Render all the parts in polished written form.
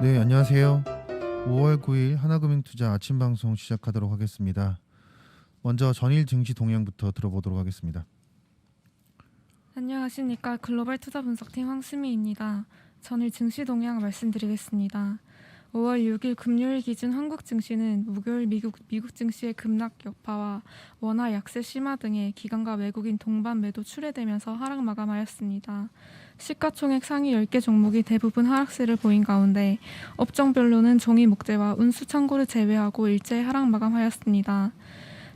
네, 안녕하세요. 5월 9일 하나금융투자 아침 방송 시작하도록 하겠습니다. 먼저 전일 증시 동향부터 들어보도록 하겠습니다. 안녕하십니까. 글로벌 투자 분석팀 황수미입니다. 전일 증시 동향 말씀드리겠습니다. 5월 6일 금요일 기준 한국 증시는 목요일 미국 증시의 급락 여파와 원화 약세 심화 등의 기관과 외국인 동반 매도 출회되면서 하락 마감하였습니다. 시가총액 상위 10개 종목이 대부분 하락세를 보인 가운데 업종별로는 종이 목재와 운수 창고를 제외하고 일제히 하락 마감하였습니다.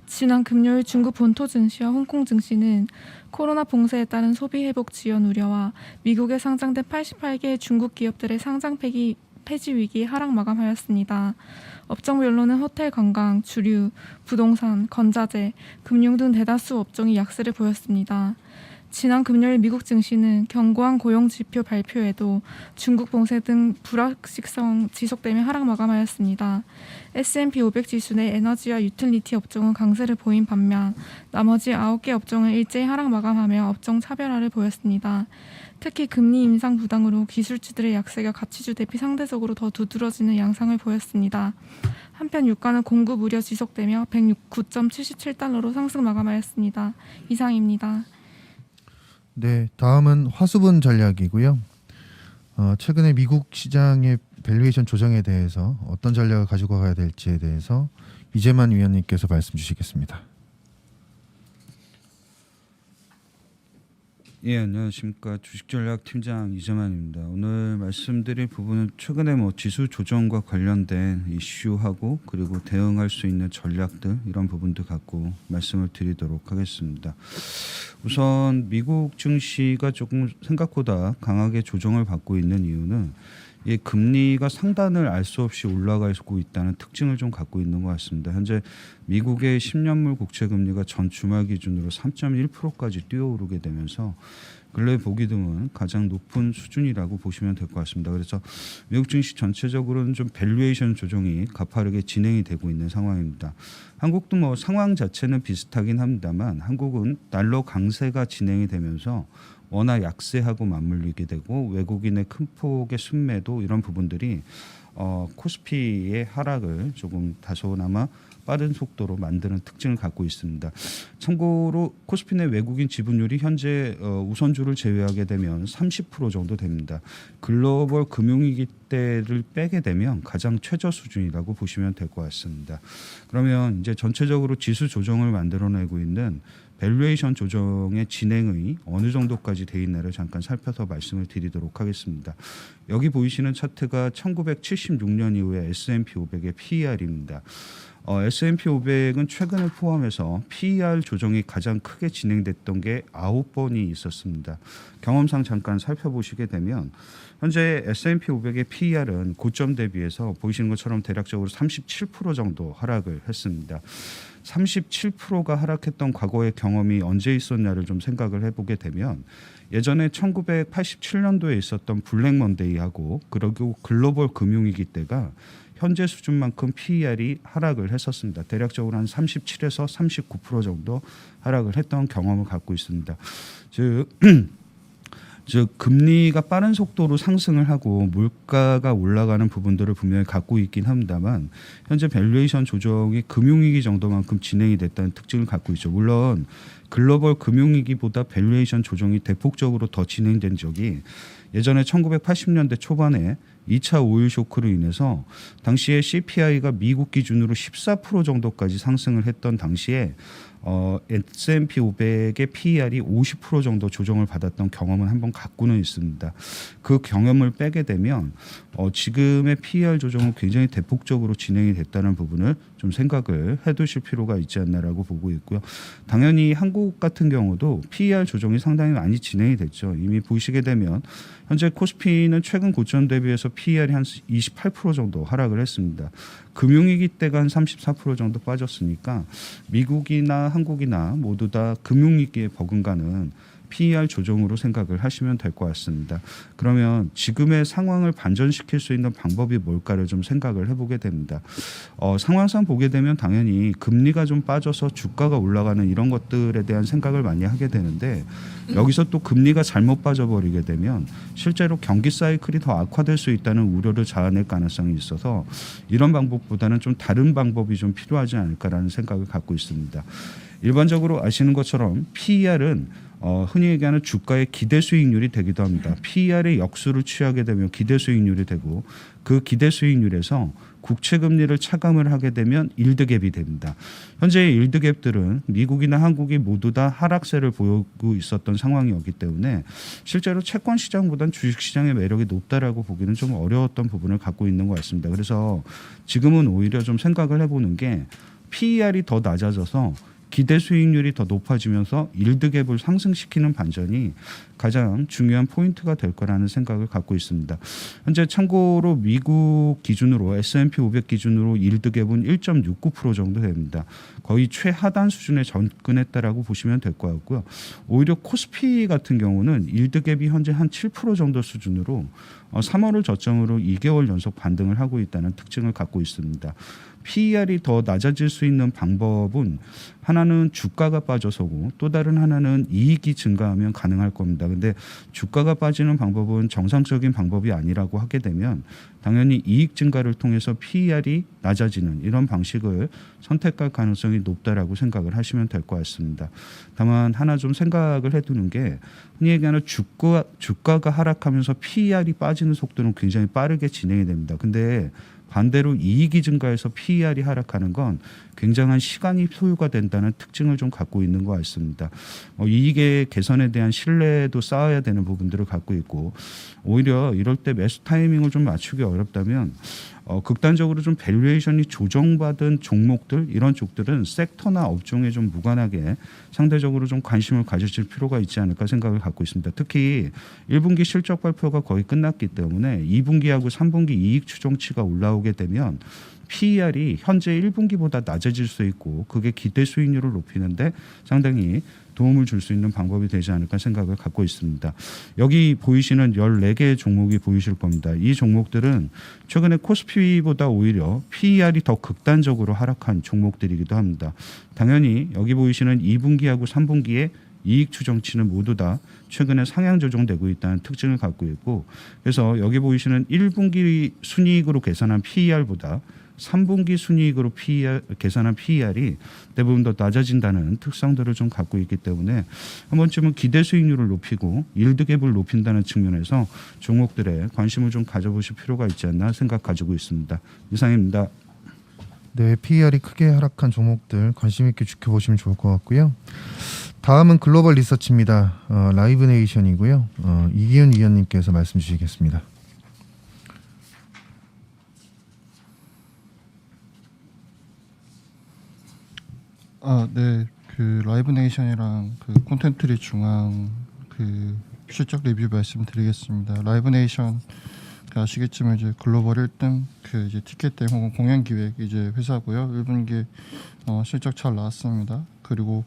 지난 금요일 중국 본토 증시와 홍콩 증시는 코로나 봉쇄에 따른 소비 회복 지연 우려와 미국에 상장된 88개의 중국 기업들의 상장 폐지 위기에 하락 마감하였습니다. 업종별로는 호텔 관광, 주류, 부동산, 건자재, 금융 등 대다수 업종이 약세를 보였습니다. 지난 금요일 미국 증시는 견고한 고용 지표 발표에도 중국 봉쇄 등 불확실성 지속되며 하락 마감하였습니다. S&P 500 지수 내 에너지와 유틸리티 업종은 강세를 보인 반면 나머지 9개 업종은 일제히 하락 마감하며 업종 차별화를 보였습니다. 특히 금리 인상 부담으로 기술주들의 약세가 가치주 대비 상대적으로 더 두드러지는 양상을 보였습니다. 한편 유가는 공급 우려 지속되며 109.77달러로 상승 마감하였습니다. 이상입니다. 네, 다음은 화수분 전략이고요. 최근에 미국 시장의 밸류에이션 조정에 대해서 어떤 전략을 가지고 가야 될지에 대해서 이재만 위원님께서 말씀 주시겠습니다. 예, 안녕하십니까. 주식전략팀장 이재만입니다. 오늘 말씀드릴 부분은 최근에 지수 조정과 관련된 이슈하고 그리고 대응할 수 있는 전략들 이런 부분들 갖고 말씀을 드리도록 하겠습니다. 우선 미국 증시가 조금 생각보다 강하게 조정을 받고 있는 이유는 이 금리가 상단을 알 수 없이 올라가고 있다는 특징을 좀 갖고 있는 것 같습니다. 현재 미국의 10년물 국채 금리가 전 주말 기준으로 3.1%까지 뛰어오르게 되면서 근래 보기 드문 가장 높은 수준이라고 보시면 될 것 같습니다. 그래서 미국 증시 전체적으로는 좀 밸류에이션 조정이 가파르게 진행이 되고 있는 상황입니다. 한국도 상황 자체는 비슷하긴 합니다만 한국은 달러 강세가 진행이 되면서 워낙 약세하고 맞물리게 되고 외국인의 큰 폭의 순매도 이런 부분들이 코스피의 하락을 조금 다소나마 빠른 속도로 만드는 특징을 갖고 있습니다. 참고로 코스피 내 외국인 지분율이 현재 우선주를 제외하게 되면 30% 정도 됩니다. 글로벌 금융위기 때를 빼게 되면 가장 최저 수준이라고 보시면 될 것 같습니다. 그러면 이제 전체적으로 지수 조정을 만들어내고 있는 밸류에이션 조정의 진행이 어느 정도까지 돼 있나를 잠깐 살펴서 말씀을 드리도록 하겠습니다. 여기 보이시는 차트가 1976년 이후의 S&P 500의 PER입니다. S&P 500은 최근을 포함해서 PER 조정이 가장 크게 진행됐던 게 9번이 있었습니다. 경험상 잠깐 살펴보시게 되면 현재 S&P 500의 PER은 고점 대비해서 보이시는 것처럼 대략적으로 37% 정도 하락을 했습니다. 37%가 하락했던 과거의 경험이 언제 있었냐를 좀 생각을 해보게 되면 예전에 1987년도에 있었던 블랙 먼데이하고 그리고 글로벌 금융위기 때가 현재 수준만큼 PER이 하락을 했었습니다. 대략적으로 한 37에서 39% 정도 하락을 했던 경험을 갖고 있습니다. 즉 금리가 빠른 속도로 상승을 하고 물가가 올라가는 부분들을 분명히 갖고 있긴 합니다만 현재 밸류에이션 조정이 금융위기 정도만큼 진행이 됐다는 특징을 갖고 있죠. 물론 글로벌 금융위기보다 밸류에이션 조정이 대폭적으로 더 진행된 적이 예전에 1980년대 초반에 2차 오일 쇼크로 인해서 당시에 CPI가 미국 기준으로 14% 정도까지 상승을 했던 당시에 S&P 500의 PER이 50% 정도 조정을 받았던 경험은 한번 갖고는 있습니다. 그 경험을 빼게 되면 지금의 PER 조정은 굉장히 대폭적으로 진행이 됐다는 부분을 좀 생각을 해두실 필요가 있지 않나라고 보고 있고요. 당연히 한국 같은 경우도 PER 조정이 상당히 많이 진행이 됐죠. 이미 보시게 되면 현재 코스피는 최근 고점 대비해서 PER이 한 28% 정도 하락을 했습니다. 금융위기 때가 한 34% 정도 빠졌으니까 미국이나 한국이나 모두 다 금융위기에 버금가는 PER 조정으로 생각을 하시면 될 것 같습니다. 그러면 지금의 상황을 반전시킬 수 있는 방법이 뭘까를 좀 생각을 해보게 됩니다. 상황상 보게 되면 당연히 금리가 좀 빠져서 주가가 올라가는 이런 것들에 대한 생각을 많이 하게 되는데 여기서 또 금리가 잘못 빠져버리게 되면 실제로 경기 사이클이 더 악화될 수 있다는 우려를 자아낼 가능성이 있어서 이런 방법보다는 좀 다른 방법이 좀 필요하지 않을까라는 생각을 갖고 있습니다. 일반적으로 아시는 것처럼 PER은 흔히 얘기하는 주가의 기대 수익률이 되기도 합니다. PER의 역수를 취하게 되면 기대 수익률이 되고 그 기대 수익률에서 국채 금리를 차감을 하게 되면 일드갭이 됩니다. 현재의 일드갭들은 미국이나 한국이 모두 다 하락세를 보이고 있었던 상황이었기 때문에 실제로 채권 시장보다는 주식 시장의 매력이 높다라고 보기는 좀 어려웠던 부분을 갖고 있는 것 같습니다. 그래서 지금은 오히려 좀 생각을 해보는 게 PER이 더 낮아져서 기대 수익률이 더 높아지면서 일드갭을 상승시키는 반전이 가장 중요한 포인트가 될 거라는 생각을 갖고 있습니다. 현재 참고로 미국 기준으로 S&P 500 기준으로 일드갭은 1.69% 정도 됩니다. 거의 최하단 수준에 접근했다라고 보시면 될 것 같고요. 오히려 코스피 같은 경우는 일드갭이 현재 한 7% 정도 수준으로 3월을 저점으로 2개월 연속 반등을 하고 있다는 특징을 갖고 있습니다. PER이 더 낮아질 수 있는 방법은 하나는 주가가 빠져서고 또 다른 하나는 이익이 증가하면 가능할 겁니다. 근데 주가가 빠지는 방법은 정상적인 방법이 아니라고 하게 되면 당연히 이익 증가를 통해서 PER이 낮아지는 이런 방식을 선택할 가능성이 높다라고 생각을 하시면 될 것 같습니다. 다만 하나 좀 생각을 해두는 게 흔히 얘기하는 주가가 하락하면서 PER이 빠지는 속도는 굉장히 빠르게 진행이 됩니다. 근데 반대로 이익이 증가해서 PER이 하락하는 건 굉장한 시간이 소요가 된다는 특징을 좀 갖고 있는 것 같습니다. 이익의 개선에 대한 신뢰도 쌓아야 되는 부분들을 갖고 있고 오히려 이럴 때 매수 타이밍을 좀 맞추기 어렵다면 극단적으로 좀 밸류에이션이 조정받은 종목들 이런 쪽들은 섹터나 업종에 좀 무관하게 상대적으로 좀 관심을 가지실 필요가 있지 않을까 생각을 갖고 있습니다. 특히 1분기 실적 발표가 거의 끝났기 때문에 2분기하고 3분기 이익 추정치가 올라오게 되면 PER이 현재 1분기보다 낮아질 수 있고 그게 기대 수익률을 높이는데 상당히 도움을 줄 수 있는 방법이 되지 않을까 생각을 갖고 있습니다. 여기 보이시는 14개의 종목이 보이실 겁니다. 이 종목들은 최근에 코스피보다 오히려 PER이 더 극단적으로 하락한 종목들이기도 합니다. 당연히 여기 보이시는 2분기하고 3분기에 이익 추정치는 모두 다 최근에 상향 조정되고 있다는 특징을 갖고 있고 그래서 여기 보이시는 1분기 순이익으로 계산한 PER보다 3분기 순이익으로 계산한 PER이 대부분 더 낮아진다는 특성들을 좀 갖고 있기 때문에 한 번쯤은 기대 수익률을 높이고 일드갭을 높인다는 측면에서 종목들에 관심을 좀 가져보실 필요가 있지 않나 생각 가지고 있습니다. 이상입니다. 네, PER이 크게 하락한 종목들 관심 있게 지켜보시면 좋을 것 같고요. 다음은 글로벌 리서치입니다. 라이브 네이션이고요. 이기훈 위원님께서 말씀 주시겠습니다. 네. 그 라이브 네이션이랑 그 콘텐츠리 중앙 그 실적 리뷰 말씀드리겠습니다. 라이브 네이션 아시겠지만 이제 글로벌 1등 그 이제 티켓팅 혹은 공연 기획 이제 회사고요. 1분기 실적 잘 나왔습니다. 그리고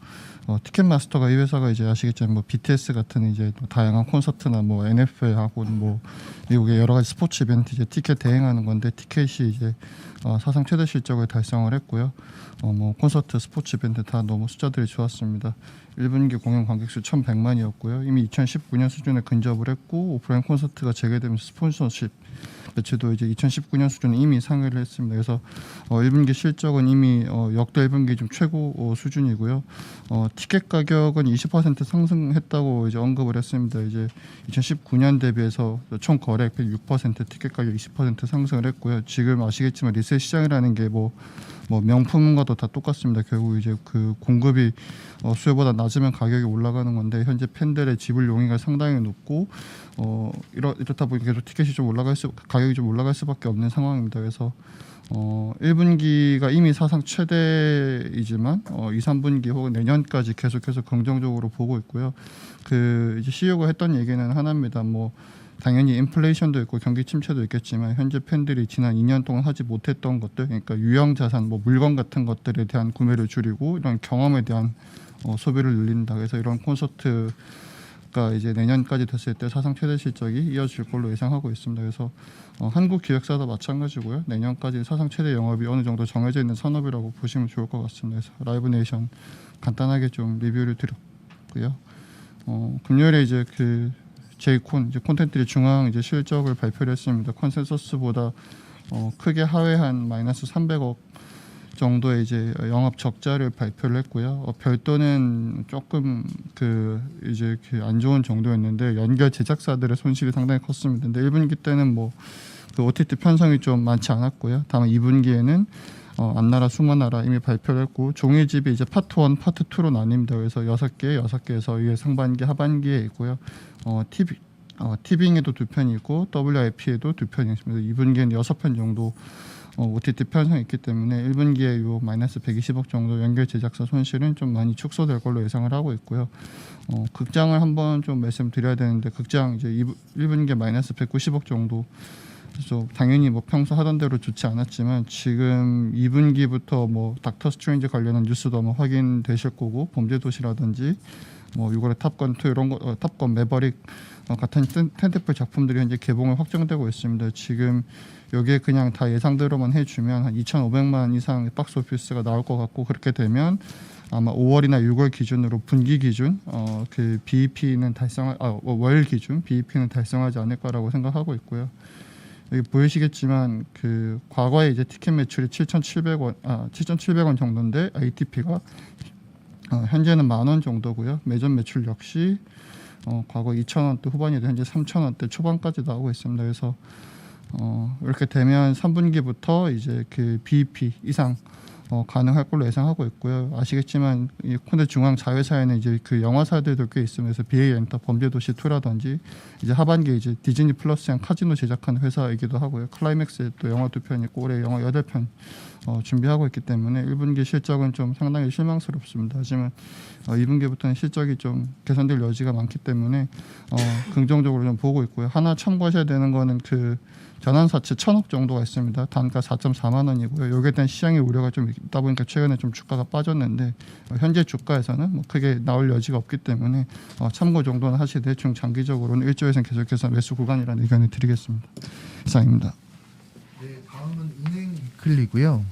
티켓마스터가 이 회사가 이제 아시겠지만 뭐 BTS 같은 이제 다양한 콘서트나 뭐 NFL하고 뭐 미국의 여러 가지 스포츠 이벤트 이제 티켓 대행하는 건데 티켓이 이제 사상 최대 실적을 달성을 했고요. 뭐 콘서트, 스포츠 이벤트 다 너무 숫자들이 좋았습니다. 1분기 공연 관객 수 1,100만이었고요. 이미 2019년 수준에 근접을 했고 오프라인 콘서트가 재개되면서 스폰서십 매출도 이제 2019년 수준에 이미 상회를 했습니다. 그래서 1분기 실적은 이미 역대 1분기 좀 최고 수준이고요. 티켓 가격은 20% 상승했다고 이제 언급을 했습니다. 이제 2019년 대비해서 총 거래액 6% 티켓 가격 20% 상승을 했고요. 지금 아시겠지만 리세 시장이라는 게 뭐 명품과도 다 똑같습니다. 결국 이제 그 공급이 수요보다 낮으면 가격이 올라가는 건데 현재 팬들의 지불 용의가 상당히 높고 이렇다 보니 계속 티켓이 좀 가격이 좀 올라갈 수밖에 없는 상황입니다. 그래서 1분기가 이미 사상 최대이지만 2, 3분기 혹은 내년까지 계속해서 긍정적으로 보고 있고요. 그 이제 CEO가 했던 얘기는 하나입니다. 뭐 당연히 인플레이션도 있고 경기 침체도 있겠지만 현재 팬들이 지난 2년 동안 하지 못했던 것들, 그러니까 유형 자산, 뭐 물건 같은 것들에 대한 구매를 줄이고 이런 경험에 대한 소비를 늘린다. 그래서 이런 콘서트 가 이제 내년까지 됐을 때 사상 최대 실적이 이어질 걸로 예상하고 있습니다. 그래서 한국 기획사도 마찬가지고요. 내년까지 사상 최대 영업이 어느 정도 정해져 있는 산업이라고 보시면 좋을 것 같습니다. 그래서 라이브네이션 간단하게 좀 리뷰를 드렸고요. 금요일에 이제 그 제이콘 이제 콘텐츠리 중앙 이제 실적을 발표를 했습니다. 컨센서스보다 크게 하회한 마이너스 300억 정도의 이제 영업 적자를 발표를 했고요. 별도는 조금 그 이제 그 안 좋은 정도였는데 연결 제작사들의 손실이 상당히 컸습니다. 근데 1분기 때는 뭐 그 OTT 편성이 좀 많지 않았고요. 다만 2분기에는 안나라 숨어나라 이미 발표를 했고 종이집이 이제 파트 1, 파트 2로 나뉩니다. 그래서 6개에서 이게 상반기, 하반기에 있고요. 티빙에도 2편이 있고 WIP에도 2편이 있습니다. 2분기에는 6편 정도 OTT 편성이 있기 때문에 1분기에 요 마이너스 120억 정도 연결 제작사 손실은 좀 많이 축소될 걸로 예상을 하고 있고요. 극장을 한번 좀 말씀드려야 되는데 극장 이제 1분기에 마이너스 190억 정도. 그래서 당연히 뭐 평소 하던 대로 좋지 않았지만 지금 2분기부터 뭐 닥터 스트레인지 관련한 뉴스도 아마 확인되실 거고 범죄도시라든지 뭐 6월에 탑건 2 이런 거 탑건 매버릭 같은 텐트폴 작품들이 현재 개봉을 확정되고 있습니다. 지금 여기에 그냥 다 예상대로만 해주면 한 2,500만 이상 박스 오피스가 나올 것 같고 그렇게 되면 아마 5월이나 6월 기준으로 분기 기준 그 BEP는 월 기준 BEP는 달성하지 않을까라고 생각하고 있고요. 여기 보이시겠지만 그 과거에 이제 티켓 매출이 7,700원 정도인데 ATP가 현재는 10,000원 정도고요. 매점 매출 역시 과거 2,000원대 후반이도 현재 3,000원대 초반까지 나오고 있습니다. 그래서 이렇게 되면 3분기부터 이제 그 BEP 이상 가능할 걸로 예상하고 있고요. 아시겠지만 이 콘텐츠 중앙 자회사에는 이제 그 영화사들도 꽤 있으면서 BA 엔터 범죄도시 2라든지 이제 하반기에 이제 디즈니 플러스랑 카지노 제작하는 회사이기도 하고요. 클라이맥스에 또 영화 2편 있고 올해 영화 8편 준비하고 있기 때문에 1분기 실적은 좀 상당히 실망스럽습니다. 하지만 2분기부터는 실적이 좀 개선될 여지가 많기 때문에 긍정적으로 좀 보고 있고요. 하나 참고하셔야 되는 거는 그 전환사채 1,000억 정도가 있습니다. 단가 4.4만 원이고요. 여기에 대한 시장의 우려가 좀 있다 보니까 최근에 좀 주가가 빠졌는데 현재 주가에서는 뭐 크게 나올 여지가 없기 때문에 참고 정도는 하시되 중 장기적으로는 1조에서는 계속해서 매수 구간이라는 의견을 드리겠습니다. 이상입니다. 네, 다음은 은행 위클리고요.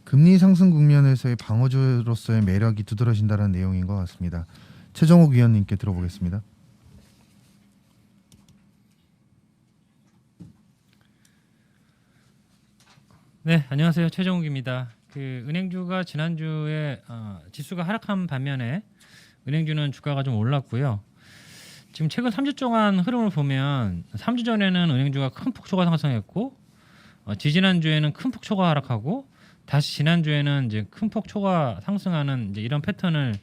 금리 상승 국면에서의 방어주로서의 매력이 두드러진다는 내용인 것 같습니다. 최정욱 위원님께 들어보겠습니다. 네, 안녕하세요. 최정욱입니다. 그 은행주가 지난주에 지수가 하락한 반면에 은행주는 주가가 좀 올랐고요. 지금 최근 3주 동안 흐름을 보면 3주 전에는 은행주가 큰 폭초가 상승했고 지지난주에는 큰 폭초가 하락하고 다시 지난주에는 이제 큰 폭초가 상승하는 이제 이런 패턴을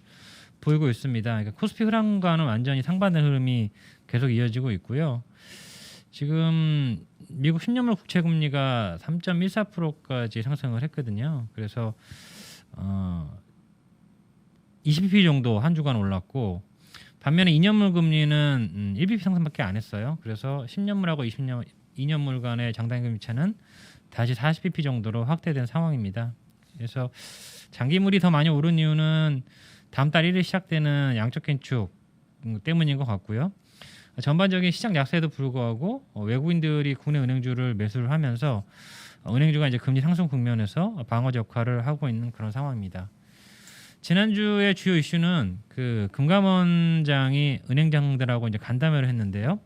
보이고 있습니다. 그러니까 코스피 흐름과는 완전히 상반된 흐름이 계속 이어지고 있고요. 지금 미국 10년물 국채 금리가 3.14%까지 상승을 했거든요. 그래서 20bp 정도 한 주간 올랐고 반면에 2년물 금리는 1bp 상승밖에 안 했어요. 그래서 10년물하고 2년물 간의 장단금 차는 다시 40bp 정도로 확대된 상황입니다. 그래서 장기물이 더 많이 오른 이유는 다음 달 1일 시작되는 양적 긴축 때문인 것 같고요. 전반적인 시장 약세에도 불구하고 외국인들이 국내 은행주를 매수를 하면서 은행주가 이제 금리 상승 국면에서 방어 역할을 하고 있는 그런 상황입니다. 지난주의 주요 이슈는 그 금감원장이 은행장들하고 이제 간담회를 했는데요.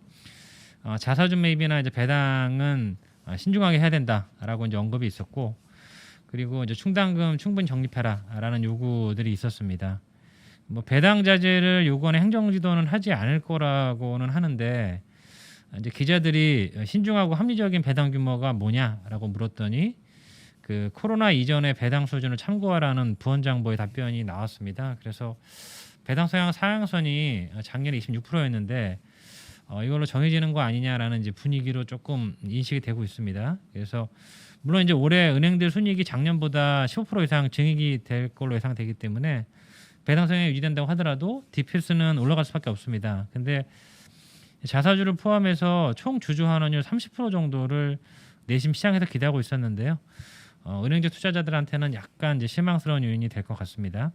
자사주 매입이나 이제 배당은 신중하게 해야 된다라고 이제 언급이 있었고, 그리고 이제 충당금 충분히 적립해라라는 요구들이 있었습니다. 뭐 배당 자제를 요구하는 행정지도는 하지 않을 거라고는 하는데 이제 기자들이 신중하고 합리적인 배당 규모가 뭐냐라고 물었더니 그 코로나 이전의 배당 수준을 참고하라는 부원장보의 답변이 나왔습니다. 그래서 배당 성향 상향선이 작년에 26%였는데 이걸로 정해지는 거 아니냐라는 이제 분위기로 조금 인식이 되고 있습니다. 그래서 물론 이제 올해 은행들 순이익이 작년보다 15% 이상 증액이 될 걸로 예상되기 때문에 배당 성향이 유지된다고 하더라도 DPS는 올라갈 수밖에 없습니다. 근데 자사주를 포함해서 총 주주 환원율 30% 정도를 내심 시장에서 기대하고 있었는데요. 은행주 투자자들한테는 약간 이제 실망스러운 요인이 될 것 같습니다.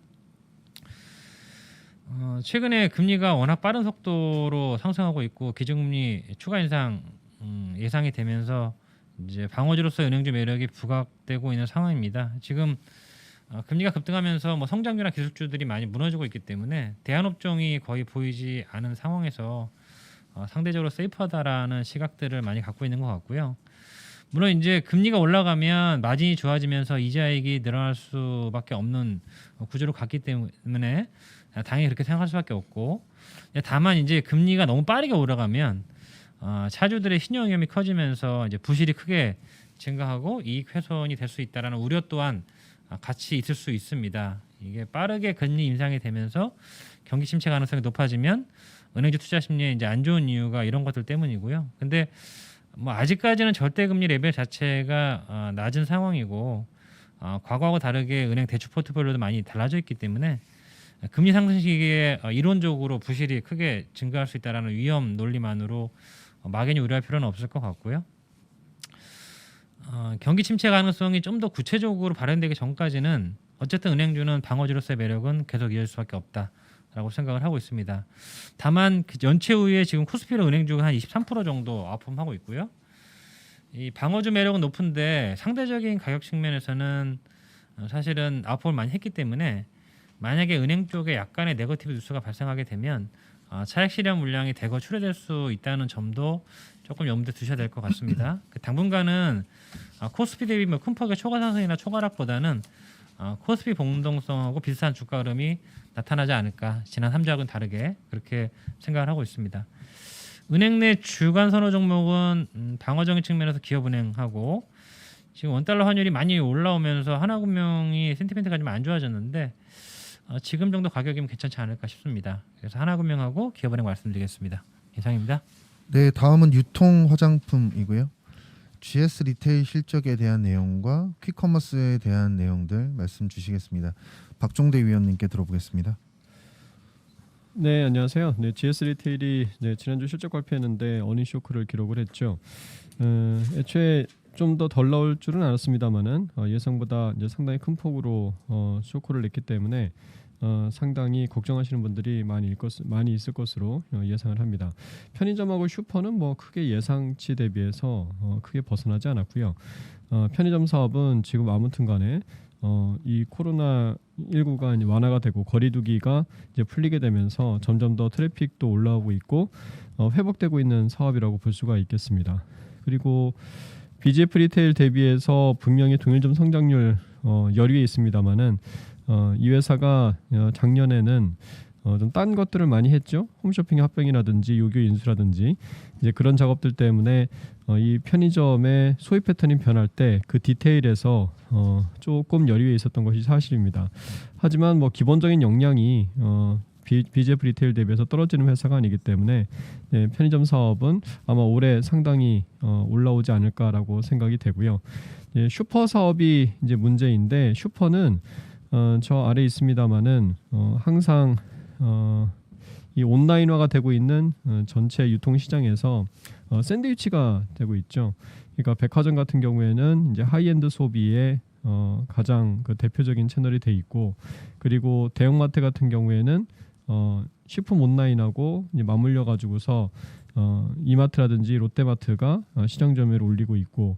최근에 금리가 워낙 빠른 속도로 상승하고 있고 기준금리 추가 인상 예상이 되면서 이제 방어주로서 은행주 매력이 부각되고 있는 상황입니다. 지금 금리가 급등하면서 뭐 성장주나 기술주들이 많이 무너지고 있기 때문에 대안업종이 거의 보이지 않은 상황에서 상대적으로 세이프하다라는 시각들을 많이 갖고 있는 것 같고요. 물론 이제 금리가 올라가면 마진이 좋아지면서 이자액이 늘어날 수밖에 없는 구조로 갔기 때문에 당연히 그렇게 생각할 수밖에 없고, 다만 이제 금리가 너무 빠르게 올라가면 차주들의 신용 위험이 커지면서 이제 부실이 크게 증가하고 이익 훼손이 될 수 있다라는 우려 또한 같이 있을 수 있습니다. 이게 빠르게 금리 인상이 되면서 경기 침체 가능성이 높아지면 은행주 투자 심리에 이제 안 좋은 이유가 이런 것들 때문이고요. 근데 뭐 아직까지는 절대 금리 레벨 자체가 낮은 상황이고 과거하고 다르게 은행 대출 포트폴리오도 많이 달라져 있기 때문에 금리 상승 시기에 이론적으로 부실이 크게 증가할 수 있다라는 위험 논리만으로 막연히 우려할 필요는 없을 것 같고요. 경기 침체 가능성이 좀 더 구체적으로 발현되기 전까지는 어쨌든 은행주는 방어주로서의 매력은 계속 이어질 수밖에 없다라고 생각을 하고 있습니다. 다만 그 연체 후에 지금 코스피로 은행주가 한 23% 정도 아웃폼하고 있고요. 이 방어주 매력은 높은데 상대적인 가격 측면에서는 사실은 아웃폼을 많이 했기 때문에 만약에 은행 쪽에 약간의 네거티브 뉴스가 발생하게 되면 차익 실현 물량이 대거 출회될 수 있다는 점도 조금 염두에 두셔야 될 것 같습니다. 당분간은 코스피 대비 뭐 큰 폭의 초과 상승이나 초과락보다는 코스피 봉동성하고 비슷한 주가 흐름이 나타나지 않을까, 지난 3주하고는 다르게 그렇게 생각을 하고 있습니다. 은행 내 주간 선호 종목은 방어적인 측면에서 기업은행하고 지금 원달러 환율이 많이 올라오면서 하나금융이 센티멘트가 좀 안 좋아졌는데 지금 정도 가격이면 괜찮지 않을까 싶습니다. 그래서 하나금융하고 기업은행 말씀드리겠습니다. 이상입니다. 네, 다음은 유통 화장품이고요. GS 리테일 실적에 대한 내용과 퀵커머스에 대한 내용들 말씀 주시겠습니다. 박종대 위원님께 들어보겠습니다. 네, 안녕하세요. 네, GS 리테일이 지난주 실적 발표했는데 어닝 쇼크를 기록을 했죠. 애초에 좀 더 덜 나올 줄은 알았습니다만은 예상보다 이제 상당히 큰 폭으로 쇼크를 냈기 때문에 상당히 걱정하시는 분들이 많이 있을 것으로 예상을 합니다. 편의점하고 슈퍼는 뭐 크게 예상치 대비해서 크게 벗어나지 않았고요. 편의점 사업은 지금 아무튼간에 이 코로나 19가 완화가 되고 거리두기가 이제 풀리게 되면서 점점 더 트래픽도 올라오고 있고 회복되고 있는 사업이라고 볼 수가 있겠습니다. 그리고 BGF 리테일 대비해서 분명히 동일점 성장률 열위에 있습니다만은 이 회사가 작년에는 좀 딴 것들을 많이 했죠. 홈쇼핑 합병이라든지 요교 인수라든지 이제 그런 작업들 때문에 이 편의점의 소비 패턴이 변할 때 그 디테일에서 조금 열위에 있었던 것이 사실입니다. 하지만 뭐 기본적인 역량이 BGF 리테일 대비해서 떨어지는 회사가 아니기 때문에 편의점 사업은 아마 올해 상당히 올라오지 않을까라고 생각이 되고요. 슈퍼 사업이 이제 문제인데 슈퍼는 저 아래 있습니다만은 항상 이 온라인화가 되고 있는 전체 유통 시장에서 샌드위치가 되고 있죠. 그러니까 백화점 같은 경우에는 이제 하이엔드 소비의 가장 그 대표적인 채널이 돼 있고, 그리고 대형마트 같은 경우에는 식품 온라인하고 이제 맞물려 가지고서 이마트라든지 롯데마트가 시장 점유율을 올리고 있고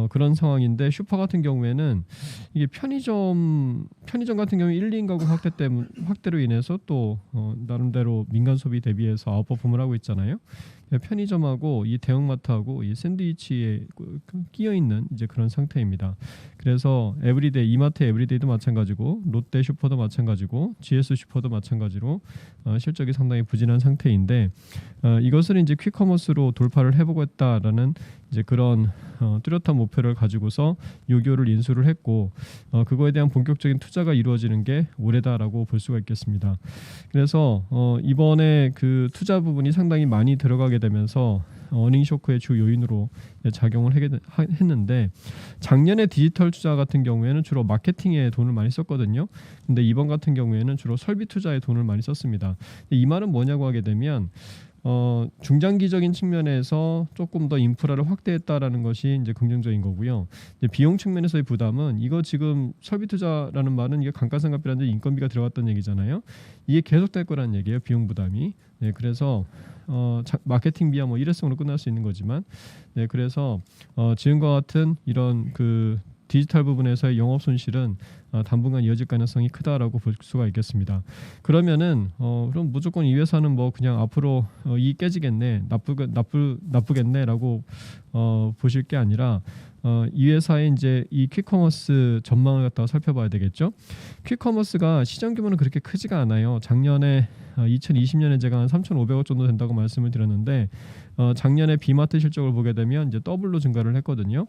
그런 상황인데, 슈퍼 같은 경우에는 이게 편의점 같은 경우 1, 2인 가구 확대로 인해서 또 나름대로 민간 소비 대비해서 아웃퍼폼을 하고 있잖아요. 편의점하고 이 대형마트하고 이 샌드위치에 끼어 있는 이제 그런 상태입니다. 그래서 에브리데이, 이마트 에브리데이도 마찬가지고 롯데 슈퍼도 마찬가지고 GS 슈퍼도 마찬가지로 실적이 상당히 부진한 상태인데, 이것을 이제 퀵커머스로 돌파를 해보겠다라는 이제 그런 뚜렷한 목표를 가지고서 요교를 인수를 했고 그거에 대한 본격적인 투자가 이루어지는 게 올해다라고 볼 수가 있겠습니다. 그래서 이번에 그 투자 부분이 상당히 많이 들어가게 되면서 어닝 쇼크의 주 요인으로 작용을 했는데, 작년에 디지털 투자 같은 경우에는 주로 마케팅에 돈을 많이 썼거든요. 근데 이번 같은 경우에는 주로 설비 투자에 돈을 많이 썼습니다. 이 말은 뭐냐고 하게 되면 중장기적인 측면에서 조금 더 인프라를 확대했다라는 것이 이제 긍정적인 거고요. 이제 비용 측면에서의 부담은 이거 지금 설비 투자라는 말은 이게 감가상각비라든지 인건비가 들어갔던 얘기잖아요. 이게 계속될 거라는 얘기예요. 비용 부담이. 네, 그래서 마케팅비야 뭐 일회성으로 끝날 수 있는 거지만, 네, 그래서 지금과 같은 이런 그 디지털 부분에서의 영업 손실은 당분간 이어질 가능성이 크다라고 볼 수가 있겠습니다. 그러면은 그럼 무조건 이 회사는 뭐 그냥 앞으로 이익 깨지겠네, 나쁘겠네라고 보실 게 아니라 이 회사의 이제 이 퀵커머스 전망을 갖다가 살펴봐야 되겠죠. 퀵커머스가 시장 규모는 그렇게 크지가 않아요. 작년에 2020년에 제가 한 3,500억 정도 된다고 말씀을 드렸는데 작년에 비마트 실적을 보게 되면 이제 더블로 증가를 했거든요.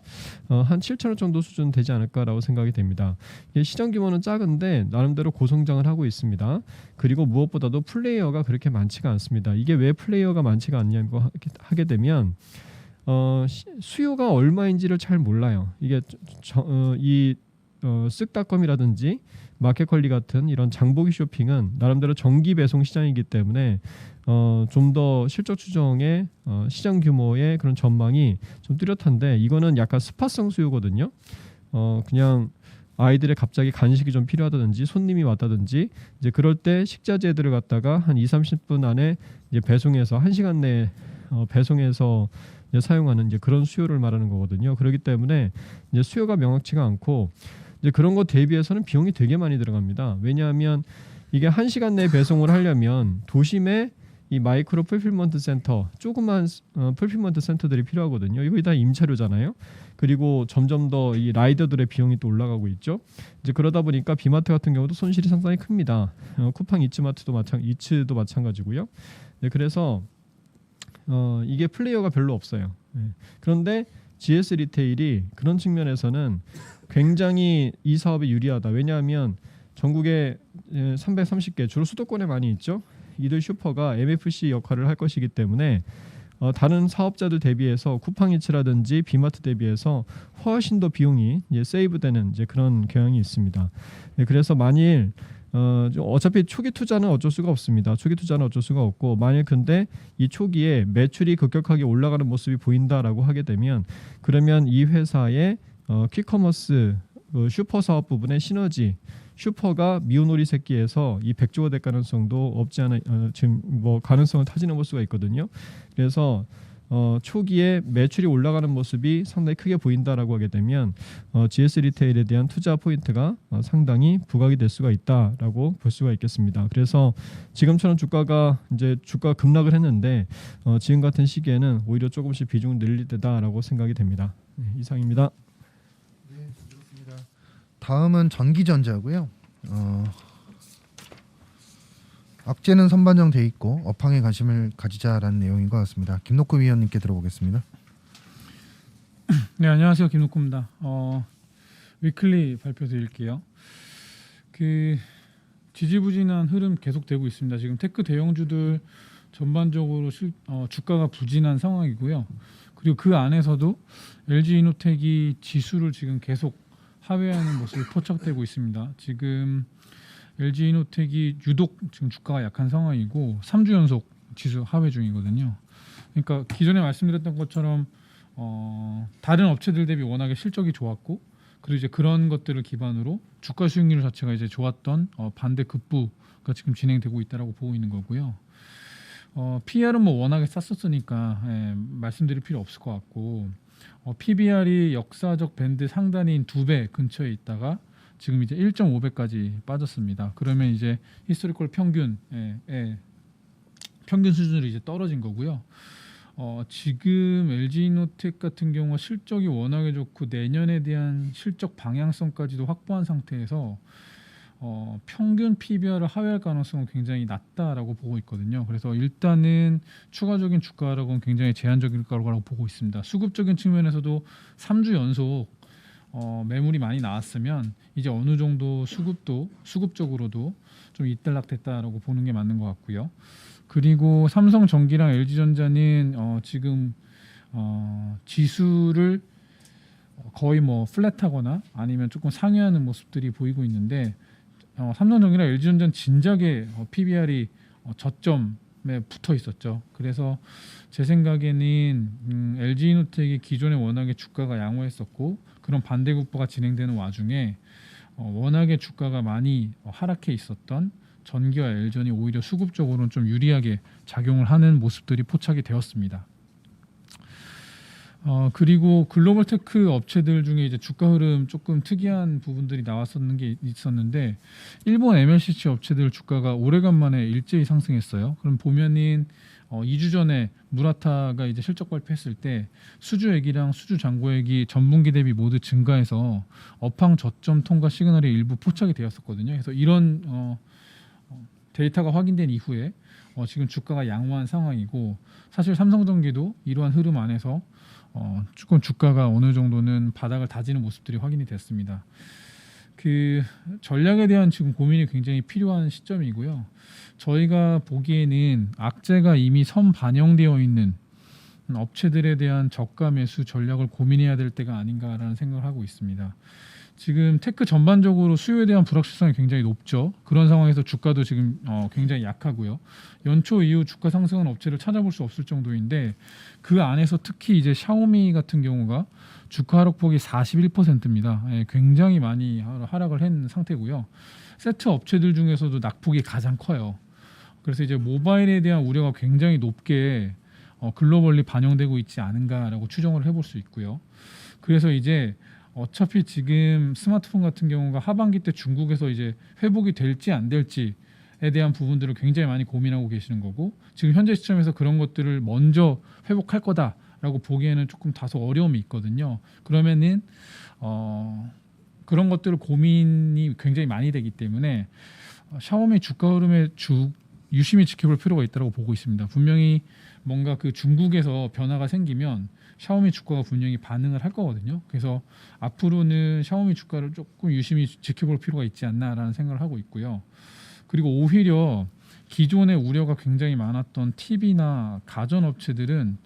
한 7천억 정도 수준 되지 않을까라고 생각이 됩니다. 시장 규모는 작은데 나름대로 고성장을 하고 있습니다. 그리고 무엇보다도 플레이어가 그렇게 많지가 않습니다. 이게 왜 플레이어가 많지가 않냐고 하게 되면 수요가 얼마인지를 잘 몰라요. 이게 쓱닷컴이라든지 마켓컬리 같은 이런 장보기 쇼핑은 나름대로 정기 배송 시장이기 때문에 좀 더 실적 추정의 시장 규모의 그런 전망이 좀 뚜렷한데 이거는 약간 스팟성 수요거든요. 그냥 아이들의 갑자기 간식이 좀 필요하다든지 손님이 왔다든지 이제 그럴 때 식자재들을 갖다가 한 2-30분 안에 이제 배송해서 1시간 내에 배송해서 이제 사용하는 이제 그런 수요를 말하는 거거든요. 그렇기 때문에 이제 수요가 명확치가 않고 이제 그런 거 대비해서는 비용이 되게 많이 들어갑니다. 왜냐하면 이게 1시간 내에 배송을 하려면 도심에 이 마이크로 풀필먼트 센터, 조그만 풀필먼트 센터들이 필요하거든요. 이거 다 임차료잖아요. 그리고 점점 더 이 라이더들의 비용이 또 올라가고 있죠. 이제 그러다 보니까 비마트 같은 경우도 손실이 상당히 큽니다. 쿠팡 이츠도 마찬가지고요. 네, 그래서 이게 플레이어가 별로 없어요. 네. 그런데 GS 리테일이 그런 측면에서는 굉장히 이 사업에 유리하다. 왜냐하면 전국에 330개 주로 수도권에 많이 있죠. 이들 슈퍼가 MFC 역할을 할 것이기 때문에 다른 사업자들 대비해서 쿠팡이츠라든지 비마트 대비해서 훨씬 더 비용이 이제 세이브되는 이제 그런 경향이 있습니다. 네, 그래서 만일 어차피 초기 투자는 어쩔 수가 없습니다. 초기 투자는 어쩔 수가 없고 만일 근데 이 초기에 매출이 급격하게 올라가는 모습이 보인다라고 하게 되면 그러면 이 회사의 퀵커머스 슈퍼 사업 부분의 시너지 슈퍼가 미운오리 새끼에서 이 100조가 될 가능성도 없지 않아 지금 뭐 가능성을 타진해 볼 수가 있거든요. 그래서 초기에 매출이 올라가는 모습이 상당히 크게 보인다라고 하게 되면 GS 리테일에 대한 투자 포인트가 상당히 부각이 될 수가 있다라고 볼 수가 있겠습니다. 그래서 지금처럼 주가 급락을 했는데 지금 같은 시기에는 오히려 조금씩 비중을 늘릴 때다라고 생각이 됩니다. 네, 이상입니다. 다음은 전기전자고요. 악재는 선반영돼 있고 업황에 관심을 가지자라는 내용인 것 같습니다. 김놓고 위원님께 들어보겠습니다. 네, 안녕하세요. 김놓고입니다. 위클리 발표 드릴게요. 그 지지부진한 흐름 계속되고 있습니다. 지금 테크 대형주들 전반적으로 주가가 부진한 상황이고요. 그리고 그 안에서도 LG이노텍이 지수를 지금 계속 하회하는 모습이 포착되고 있습니다. 지금 LG이노텍이 유독 지금 주가가 약한 상황이고 3주 연속 지수 하회 중이거든요. 그러니까 기존에 말씀드렸던 것처럼 다른 업체들 대비 워낙에 실적이 좋았고 그리고 이제 그런 것들을 기반으로 주가 수익률 자체가 이제 좋았던 반대 급부가 지금 진행되고 있다라고 보고 있는 거고요. PR은 뭐 워낙에 쌌었으니까 말씀드릴 필요 없을 것 같고 PBR이 역사적 밴드 상단인 2배 근처에 있다가 지금 이제 1.5배까지 빠졌습니다. 그러면 이제 히스토리컬 평균 수준으로 이제 떨어진 거고요. 지금 LG이노텍 같은 경우 실적이 워낙에 좋고 내년에 대한 실적 방향성까지도 확보한 상태에서 평균 PBR을 하회할 가능성은 굉장히 낮다라고 보고 있거든요. 그래서 일단은 추가적인 주가 하락은 굉장히 제한적일 거라고 보고 있습니다. 수급적인 측면에서도 3주 연속 매물이 많이 나왔으면 이제 어느 정도 수급적으로도 좀 이탈락됐다라고 보는 게 맞는 것 같고요. 그리고 삼성전기랑 LG전자는 지금 지수를 거의 뭐 플랫하거나 아니면 조금 상회하는 모습들이 보이고 있는데 삼성전기랑 LG전자는 진작에 PBR이 저점에 붙어 있었죠. 그래서 제 생각에는 LG이노텍이 기존에 워낙에 주가가 양호했었고 그런 반대급부가 진행되는 와중에 워낙에 주가가 많이 하락해 있었던 전기와 LG전이 오히려 수급적으로는 좀 유리하게 작용을 하는 모습들이 포착이 되었습니다. 그리고 글로벌 테크 업체들 중에 이제 주가 흐름 조금 특이한 부분들이 나왔었는 게 있었는데 일본 MLCC 업체들 주가가 오래간만에 일제히 상승했어요. 그럼 보면은 2주 전에 무라타가 이제 실적 발표했을 때 수주액이랑 수주 잔고액이 전분기 대비 모두 증가해서 업황 저점 통과 시그널이 일부 포착이 되었었거든요. 그래서 이런 데이터가 확인된 이후에 지금 주가가 양호한 상황이고 사실 삼성전기도 이러한 흐름 안에서 조금 주가가 어느 정도는 바닥을 다지는 모습들이 확인이 됐습니다. 그 전략에 대한 지금 고민이 굉장히 필요한 시점이고요. 저희가 보기에는 악재가 이미 선 반영되어 있는 업체들에 대한 저가 매수 전략을 고민해야 될 때가 아닌가라는 생각을 하고 있습니다. 지금 테크 전반적으로 수요에 대한 불확실성이 굉장히 높죠. 그런 상황에서 주가도 지금 굉장히 약하고요. 연초 이후 주가 상승한 업체를 찾아볼 수 없을 정도인데 그 안에서 특히 이제 샤오미 같은 경우가 주가 하락폭이 41%입니다. 굉장히 많이 하락을 한 상태고요. 세트 업체들 중에서도 낙폭이 가장 커요. 그래서 이제 모바일에 대한 우려가 굉장히 높게 글로벌리 반영되고 있지 않은가라고 추정을 해볼 수 있고요. 그래서 이제 어차피 지금 스마트폰 같은 경우가 하반기 때 중국에서 이제 회복이 될지 안 될지에 대한 부분들을 굉장히 많이 고민하고 계시는 거고 지금 현재 시점에서 그런 것들을 먼저 회복할 거다라고 보기에는 조금 다소 어려움이 있거든요. 그러면은 그런 것들을 고민이 굉장히 많이 되기 때문에 샤오미 주가 흐름에 유심히 지켜볼 필요가 있다고 보고 있습니다. 분명히 뭔가 그 중국에서 변화가 생기면 샤오미 주가가 분명히 반응을 할 거거든요. 그래서 앞으로는 샤오미 주가를 조금 유심히 지켜볼 필요가 있지 않나라는 생각을 하고 있고요. 그리고 오히려 기존의 우려가 굉장히 많았던 TV나 가전업체들은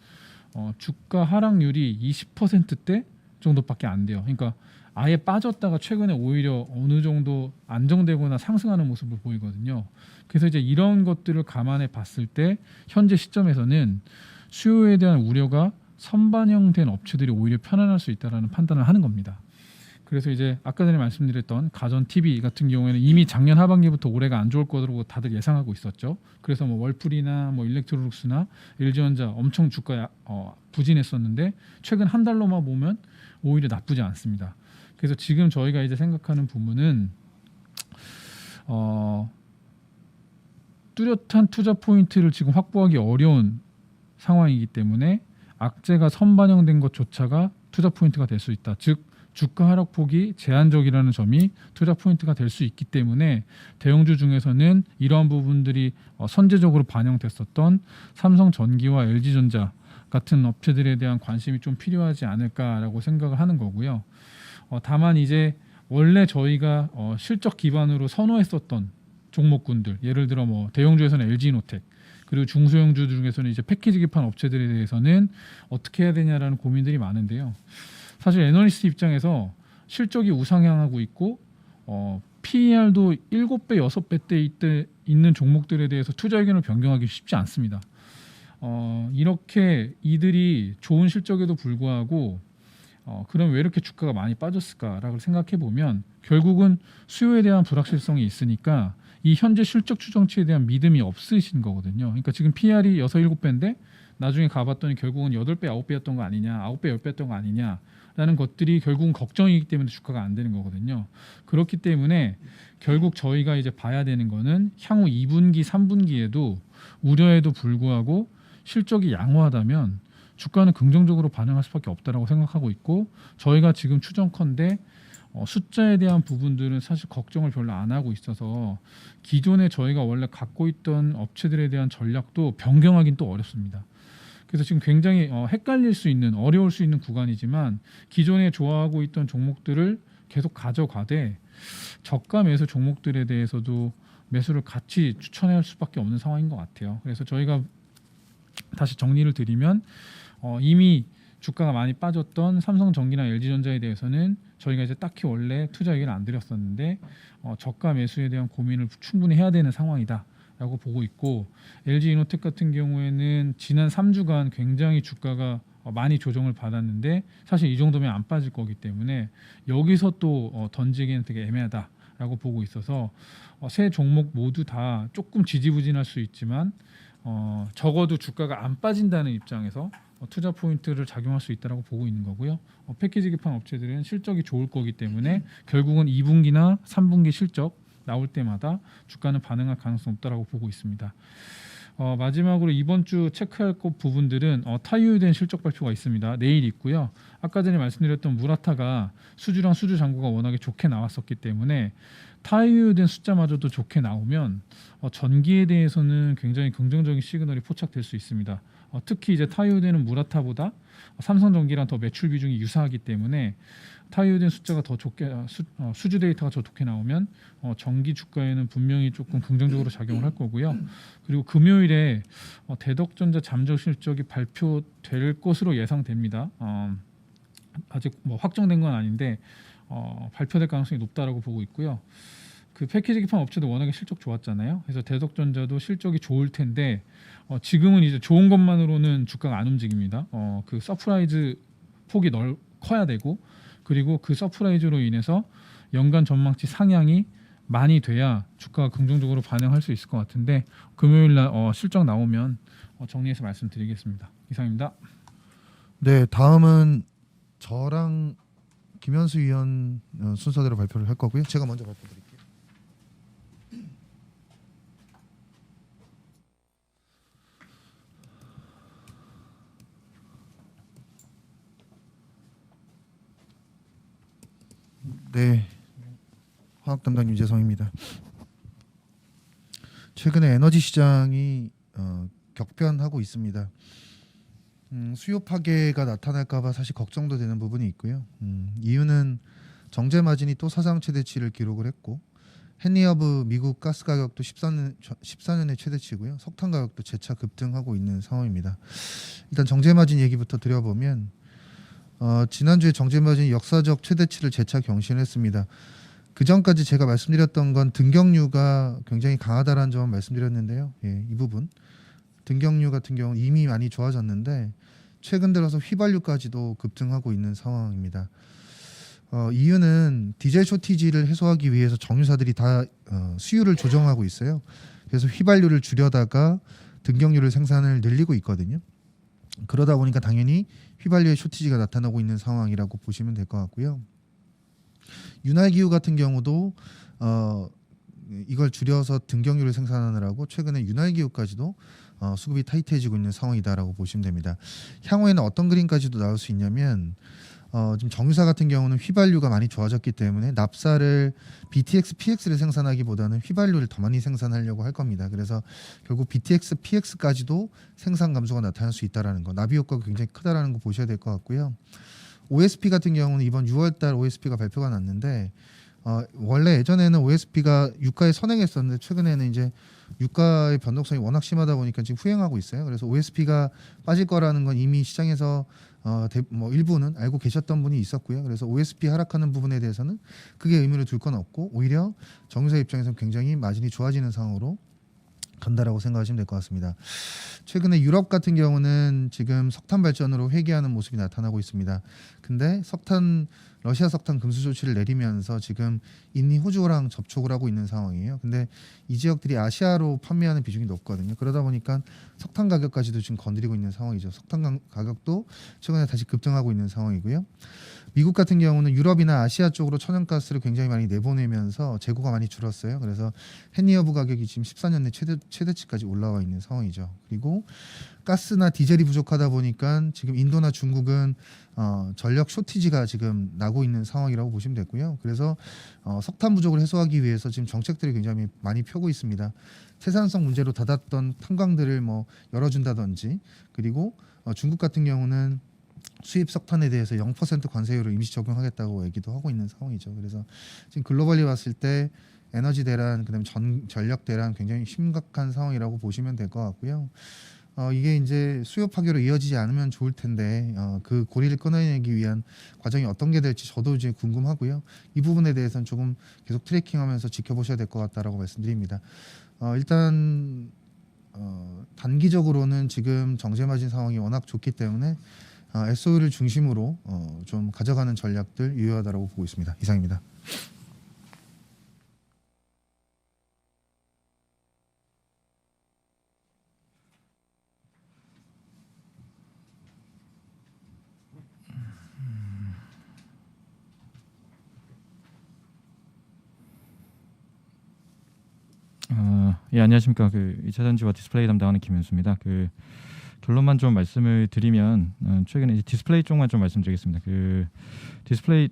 주가 하락률이 20%대 정도밖에 안 돼요. 그러니까 아예 빠졌다가 최근에 오히려 어느 정도 안정되거나 상승하는 모습을 보이거든요. 그래서 이제 이런 것들을 감안해 봤을 때 현재 시점에서는 수요에 대한 우려가 선반영된 업체들이 오히려 편안할 수 있다라는 판단을 하는 겁니다. 그래서 이제 아까 전에 말씀드렸던 가전 TV 같은 경우에는 이미 작년 하반기부터 올해가 안 좋을 거라고 다들 예상하고 있었죠. 그래서 뭐 월풀이나 뭐 일렉트로닉스나 LG전자 엄청 주가 부진했었는데 최근 한 달로만 보면 오히려 나쁘지 않습니다. 그래서 지금 저희가 이제 생각하는 부분은 뚜렷한 투자 포인트를 지금 확보하기 어려운 상황이기 때문에 악재가 선반영된 것조차가 투자 포인트가 될 수 있다. 즉 주가 하락폭이 제한적이라는 점이 투자 포인트가 될 수 있기 때문에 대형주 중에서는 이러한 부분들이 선제적으로 반영됐었던 삼성전기와 LG전자 같은 업체들에 대한 관심이 좀 필요하지 않을까라고 생각을 하는 거고요. 다만 이제 원래 저희가 실적 기반으로 선호했었던 종목군들, 예를 들어 뭐 대형주에서는 LG이노텍, 그리고 중소형주 중에서는 이제 패키지 기판 업체들에 대해서는 어떻게 해야 되냐라는 고민들이 많은데요. 사실 애널리스트 입장에서 실적이 우상향하고 있고 PER도 7배, 6배 있는 종목들에 대해서 투자 의견을 변경하기 쉽지 않습니다. 이렇게 이들이 좋은 실적에도 불구하고 그럼 왜 이렇게 주가가 많이 빠졌을까라고 생각해 보면 결국은 수요에 대한 불확실성이 있으니까 이 현재 실적 추정치에 대한 믿음이 없으신 거거든요. 그러니까 지금 PR이 6, 7배인데 나중에 가봤더니 결국은 8배, 9배였던 거 아니냐, 9배, 10배였던 거 아니냐라는 것들이 결국은 걱정이기 때문에 주가가 안 되는 거거든요. 그렇기 때문에 결국 저희가 이제 봐야 되는 거는 향후 2분기, 3분기에도 우려에도 불구하고 실적이 양호하다면 주가는 긍정적으로 반응할 수밖에 없다라고 생각하고 있고 저희가 지금 추정컨대 숫자에 대한 부분들은 사실 걱정을 별로 안 하고 있어서 기존에 저희가 원래 갖고 있던 업체들에 대한 전략도 변경하기는 또 어렵습니다. 그래서 지금 굉장히 헷갈릴 수 있는 어려울 수 있는 구간이지만 기존에 좋아하고 있던 종목들을 계속 가져가되 저가 매수 종목들에 대해서도 매수를 같이 추천할 수밖에 없는 상황인 것 같아요. 그래서 저희가 다시 정리를 드리면 이미 주가가 많이 빠졌던 삼성전기나 LG전자에 대해서는 저희가 이제 딱히 원래 투자 의견을 안 드렸었는데 저가 매수에 대한 고민을 충분히 해야 되는 상황이다라는 라고 보고 있고 LG 이노텍 같은 경우에는 지난 3주간 굉장히 주가가 많이 조정을 받았는데 사실 이 정도면 안 빠질 거기 때문에 여기서 또 던지기는 되게 애매하다라고 보고 있어서 세 종목 모두 다 조금 지지부진할 수 있지만 적어도 주가가 안 빠진다는 입장에서 투자 포인트를 작용할 수 있다라고 보고 있는 거고요. 패키지 기판 업체들은 실적이 좋을 거기 때문에 결국은 2분기나 3분기 실적 나올 때마다 주가는 반응할 가능성이 높다라고 보고 있습니다. 마지막으로 이번 주 체크할 것 부분들은 타이유된 실적 발표가 있습니다. 내일 있고요. 아까 전에 말씀드렸던 무라타가 수주랑 수주 잔고가 워낙에 좋게 나왔었기 때문에 타이유된 숫자마저도 좋게 나오면 전기에 대해서는 굉장히 긍정적인 시그널이 포착될 수 있습니다. 특히 이제 타이유되는 무라타보다 삼성전기랑 더 매출 비중이 유사하기 때문에 타이유된 숫자가 더 좋게 수주 데이터가 더 좋게 나오면 전기 주가에는 분명히 조금 긍정적으로 작용을 할 거고요. 그리고 금요일에 대덕전자 잠적 실적이 발표될 것으로 예상됩니다. 아직 뭐 확정된 건 아닌데 발표될 가능성이 높다라고 보고 있고요. 그 패키지 기판 업체도 워낙에 실적 좋았잖아요. 그래서 대덕전자도 실적이 좋을 텐데 지금은 이제 좋은 것만으로는 주가가 안 움직입니다. 그 서프라이즈 폭이 커야 되고 그리고 그 서프라이즈로 인해서 연간 전망치 상향이 많이 돼야 주가가 긍정적으로 반응할 수 있을 것 같은데 금요일 날 실적 나오면 정리해서 말씀드리겠습니다. 이상입니다. 네, 다음은 저랑 김현수 위원 순서대로 발표를 할 거고요. 제가 먼저 발표드릴게요. 네, 화학 담당 유재성입니다. 최근에 에너지 시장이 격변하고 있습니다. 수요 파괴가 나타날까봐 사실 걱정도 되는 부분이 있고요. 이유는 정제 마진이 또 사상 최대치를 기록을 했고 헨리허브 미국 가스 가격도 14년의 최대치고요. 석탄 가격도 재차 급등하고 있는 상황입니다. 일단 정제 마진 얘기부터 드려보면 지난주에 정제 마진이 역사적 최대치를 재차 경신했습니다. 그 전까지 제가 말씀드렸던 건 등경류가 굉장히 강하다라는 점을 말씀드렸는데요. 예, 이 부분 등경류 같은 경우는 이미 많이 좋아졌는데 최근 들어서 휘발유까지도 급등하고 있는 상황입니다. 이유는 디젤 쇼티지를 해소하기 위해서 정유사들이 다 수요를 조정하고 있어요. 그래서 휘발유를 줄여다가 등경유를 생산을 늘리고 있거든요. 그러다 보니까 당연히 휘발유의 쇼티지가 나타나고 있는 상황이라고 보시면 될 것 같고요. 윤활기유 같은 경우도 이걸 줄여서 등경유를 생산하느라고 최근에 윤활기유까지도 수급이 타이트해지고 있는 상황이다라고 보시면 됩니다. 향후에는 어떤 그림까지도 나올 수 있냐면 지금 정유사 같은 경우는 휘발유가 많이 좋아졌기 때문에 납사를 BTX, PX를 생산하기보다는 휘발유를 더 많이 생산하려고 할 겁니다. 그래서 결국 BTX, PX까지도 생산 감소가 나타날 수 있다라는 거, 나비 효과가 굉장히 크다라는 거 보셔야 될 것 같고요. OSP 같은 경우는 이번 6월달 OSP가 발표가 났는데 원래 예전에는 OSP가 유가에 선행했었는데 최근에는 이제 유가의 변동성이 워낙 심하다 보니까 지금 후행하고 있어요. 그래서 OSP가 빠질 거라는 건 이미 시장에서 일부는 알고 계셨던 분이 있었고요. 그래서 OSP 하락하는 부분에 대해서는 크게 의미를 둘 건 없고 오히려 정유사 입장에서는 굉장히 마진이 좋아지는 상황으로 간다라고 생각하시면 될 것 같습니다. 최근에 유럽 같은 경우는 지금 석탄 발전으로 회귀하는 모습이 나타나고 있습니다. 근데 러시아 석탄 금수 조치를 내리면서 지금 인니 호주랑 접촉을 하고 있는 상황이에요. 근데 이 지역들이 아시아로 판매하는 비중이 높거든요. 그러다 보니까 석탄 가격까지도 지금 건드리고 있는 상황이죠. 석탄 가격도 최근에 다시 급등하고 있는 상황이고요. 미국 같은 경우는 유럽이나 아시아 쪽으로 천연가스를 굉장히 많이 내보내면서 재고가 많이 줄었어요. 그래서 헨리허브 가격이 지금 14년 내 최대치까지 올라와 있는 상황이죠. 그리고 가스나 디젤이 부족하다 보니까 지금 인도나 중국은 전력 쇼티지가 지금 나고 있는 상황이라고 보시면 되고요. 그래서 석탄 부족을 해소하기 위해서 지금 정책들이 굉장히 많이 펴고 있습니다. 생산성 문제로 닫았던 탄광들을 열어준다든지 그리고 중국 같은 경우는 수입 석탄에 대해서 0% 관세율을 임시 적용하겠다고 얘기도 하고 있는 상황이죠. 그래서 지금 글로벌리 봤을 때 에너지 대란, 그다음에 전력 대란 굉장히 심각한 상황이라고 보시면 될 것 같고요. 이게 이제 수요 파괴로 이어지지 않으면 좋을 텐데 그 고리를 끊어내기 위한 과정이 어떤 게 될지 저도 이제 궁금하고요. 이 부분에 대해서는 조금 계속 트래킹하면서 지켜보셔야 될 것 같다라고 말씀드립니다. 일단 단기적으로는 지금 정제 마진 상황이 워낙 좋기 때문에 SOE를 중심으로 좀 가져가는 전략들 유효하다라고 보고 있습니다. 이상입니다. 예, 안녕하십니까. 그 2차 전지와 디스플레이 담당하는 김현수입니다. 그 결론만 좀 말씀을 드리면 최근에 이제 디스플레이 쪽만 좀 말씀드리겠습니다. 그 디스플레이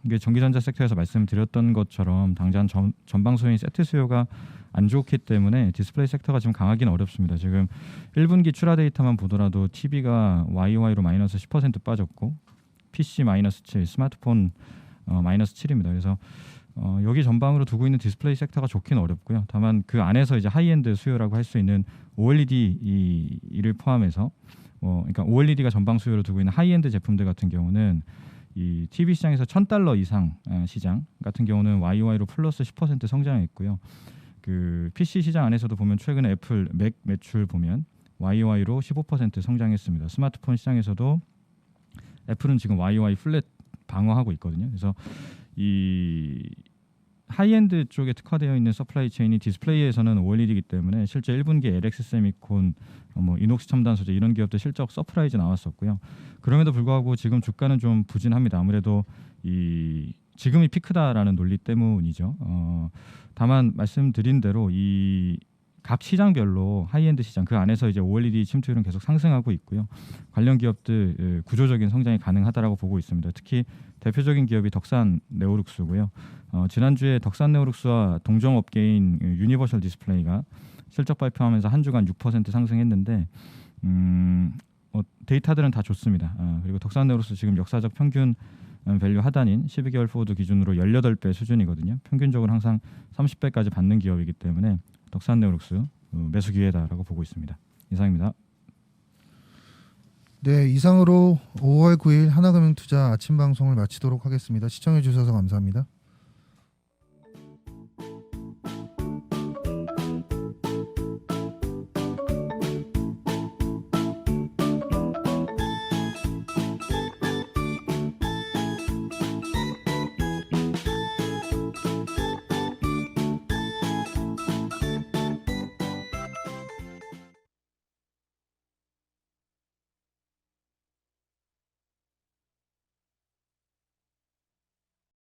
이게 전기전자 섹터에서 말씀드렸던 것처럼 당장 전방소인 세트 수요가 안 좋기 때문에 디스플레이 섹터가 지금 강하기는 어렵습니다. 지금 1분기 출하 데이터만 보더라도 TV가 YOY로 마이너스 10% 빠졌고 PC 마이너스 7, 스마트폰 마이너스 7입니다. 그래서 여기 전방으로 두고 있는 디스플레이 섹터가 좋기는 어렵고요. 다만 그 안에서 이제 하이엔드 수요라고 할 수 있는 OLED를 포함해서 그러니까 OLED가 전방 수요로 두고 있는 하이엔드 제품들 같은 경우는 이 TV 시장에서 $1,000 이상 시장 같은 경우는 YOY로 플러스 10% 성장했고요. 그 PC 시장 안에서도 보면 최근에 애플 맥 매출 보면 YOY로 15% 성장했습니다. 스마트폰 시장에서도 애플은 지금 YOY 플랫 방어하고 있거든요. 그래서 이 하이엔드 쪽에 특화되어 있는 서플라이 체인이 디스플레이에서는 OLED이기 때문에 실제 1분기 LX 세미콘, 이녹스 첨단 소재 이런 기업들 실적 서프라이즈 나왔었고요. 그럼에도 불구하고 지금 주가는 좀 부진합니다. 아무래도 이 지금이 피크다라는 논리 때문이죠. 다만 말씀드린 대로 이 각 시장별로 하이엔드 시장 그 안에서 이제 OLED 침투율은 계속 상승하고 있고요. 관련 기업들 구조적인 성장이 가능하다라고 보고 있습니다. 특히 대표적인 기업이 덕산 네오룩스고요. 지난주에 덕산 네오룩스와 동종업계인 유니버셜 디스플레이가 실적 발표하면서 한 주간 6% 상승했는데 데이터들은 다 좋습니다. 그리고 덕산 네오룩스 지금 역사적 평균 밸류 하단인 12개월 포워드 기준으로 18배 수준이거든요. 평균적으로 항상 30배까지 받는 기업이기 때문에 덕산 네오룩스 매수 기회다라고 보고 있습니다. 이상입니다. 네, 이상으로 5월 9일 하나금융투자 아침 방송을 마치도록 하겠습니다. 시청해 주셔서 감사합니다.